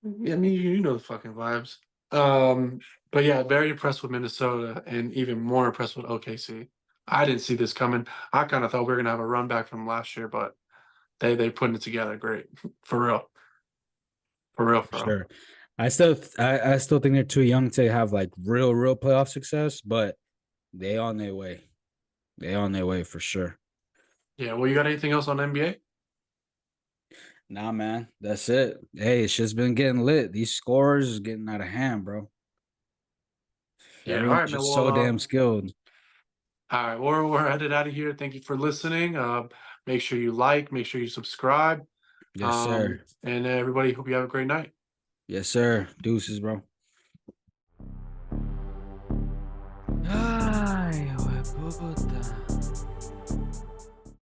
yeah, I mean, you know the fucking vibes. Um, but yeah, very impressed with Minnesota and even more impressed with OKC. I didn't see this coming. I kind of thought we were gonna have a run back from last year, but they putting it together great. For real. For real, For for real. sure. I still think they're too young to have like real playoff success, but they on their way. They on their way for sure. Yeah, well, you got anything else on NBA? Nah, man, that's it. Hey, it's just been getting lit. These scores is getting out of hand, bro. Yeah, all Everyone's right, man. just Well, so damn skilled. all right, we're headed out of here. Thank you for listening. Make sure you like, make sure you subscribe. Yes, sir. And everybody, hope you have a great night. Yes, sir. Deuces, bro.